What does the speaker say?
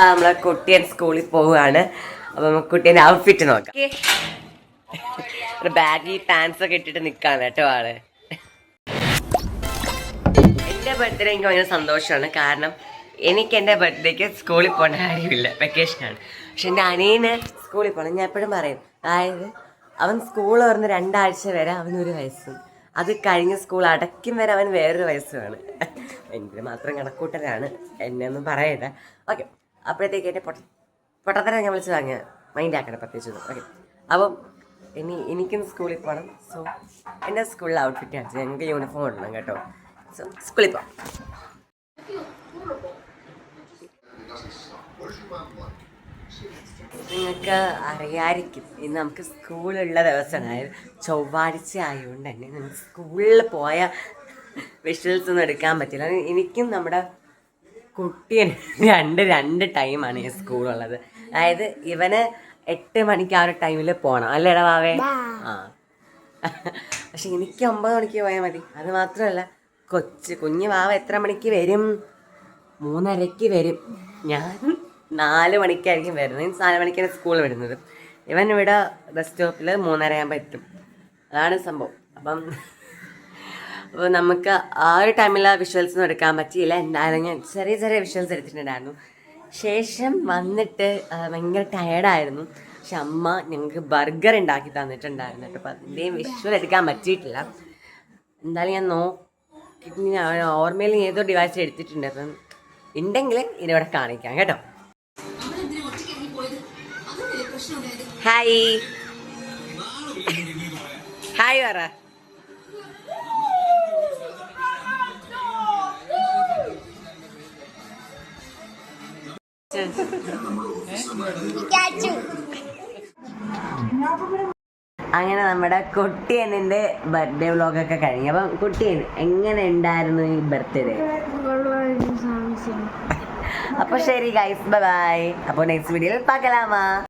നമ്മളെ കുട്ടിയൻ സ്കൂളിൽ പോവുകയാണ്. അപ്പൊ നമുക്ക് കുട്ടീൻ്റെ ഔട്ട്ഫിറ്റ് നോക്കാം. ഒരു ബാഗി പാൻസ് ഒക്കെ ഇട്ടിട്ട് നിൽക്കാണ് കേട്ടോ ആള്. എൻ്റെ ബർത്ത്ഡേ എനിക്ക് ഭയങ്കര സന്തോഷമാണ്. കാരണം എനിക്ക് എൻ്റെ ബർത്ത്ഡേക്ക് സ്കൂളിൽ പോകേണ്ട കാര്യമില്ല, വെക്കേഷനാണ്. പക്ഷെ എൻ്റെ അനിയന് സ്കൂളിൽ പോകണം. ഞാൻ എപ്പോഴും പറയും, അതായത് അവൻ സ്കൂൾ തുറന്ന് 2 ആഴ്ച വരെ അവനൊരു വയസ്സും, അത് കഴിഞ്ഞ് സ്കൂൾ അടയ്ക്കും വരെ അവൻ വേറൊരു വയസ്സുമാണ്. എനിക്ക് മാത്രം കണക്കൂട്ടലാണ്, എന്നെ ഒന്നും പറയരുത്. ഓക്കെ, അപ്പോഴത്തേക്ക് എൻ്റെ പൊട്ടത്തരം ഞാൻ വിളിച്ച് വാങ്ങിയ മൈൻഡ് ആക്കണം പ്രത്യേകിച്ച്. ഓക്കെ, അപ്പം എനിക്കും സ്കൂളിൽ പോകണം. സോ എൻ്റെ സ്കൂളിൽ ഔട്ട്ഫിറ്റ് കാണിച്ചു, ഞങ്ങൾക്ക് യൂണിഫോം ഇടണം കേട്ടോ. സോ സ്കൂളിൽ പോകാം. നിങ്ങൾക്ക് അറിയാമായിരിക്കും, ഇന്ന് നമുക്ക് സ്കൂളുള്ള ദിവസമാണ്. ചൊവ്വാഴ്ച ആയതുകൊണ്ട് തന്നെ നമുക്ക് സ്കൂളിൽ പോയ വിഷ്വൽസ് ഒന്നും എടുക്കാൻ പറ്റില്ല. എനിക്കും നമ്മുടെ കുട്ടിയന് രണ്ട് ടൈമാണ് ഈ സ്കൂളുള്ളത്. അതായത് ഇവന് 8 മണിക്ക് ആ ഒരു ടൈമിൽ പോകണം, അല്ലേടാ വാവേ? ആ, പക്ഷെ എനിക്ക് 9 മണിക്ക് പോയാൽ മതി. അത് മാത്രമല്ല, കുഞ്ഞു വാവ എത്ര മണിക്ക് വരും? 3:30 വരും. ഞാൻ 4 മണിക്കായിരിക്കും വരുന്നത്. 4 മണിക്കാണ് സ്കൂൾ വരുന്നത്. ഇവൻ ഇവിടെ ബസ് സ്റ്റോപ്പിൽ 3:30 ആകുമ്പോൾ എത്തും. അതാണ് സംഭവം. അപ്പോൾ നമുക്ക് ആ ഒരു ടൈമിൽ വിഷ്വൽസ് ഒന്നും എടുക്കാൻ പറ്റിയില്ല. എന്തായാലും ഞാൻ ചെറിയ വിഷ്വൽസ് എടുത്തിട്ടുണ്ടായിരുന്നു. ശേഷം വന്നിട്ട് ഭയങ്കര ടയേർഡായിരുന്നു. പക്ഷെ അമ്മ ഞങ്ങൾക്ക് ബർഗർ ഉണ്ടാക്കി തന്നിട്ടുണ്ടായിരുന്നു കേട്ടോ. അപ്പോൾ അതിൻ്റെയും വിഷ്വൽ എടുക്കാൻ പറ്റിയിട്ടില്ല. എന്തായാലും ഞാൻ ഓർമ്മയിൽ ഏതോ ഡിവൈസ് എടുത്തിട്ടുണ്ട്. അപ്പം ഉണ്ടെങ്കിൽ ഇതിവിടെ കാണിക്കാം കേട്ടോ. ഹായ് ഹായ് പറ. അങ്ങനെ നമ്മുടെ കുട്ടിയനിൻ്റെ ബർത്ത്ഡേ വ്ലോഗൊക്കെ കഴിഞ്ഞു. അപ്പം കുട്ടിയൻ എങ്ങനെ ഉണ്ടായിരുന്നു ഈ ബർത്ത്ഡേ? അപ്പോൾ ശരി ഗൈസ്, ബൈ. അപ്പോൾ നെക്സ്റ്റ് വീഡിയോയിൽ പാക്കലാമാ.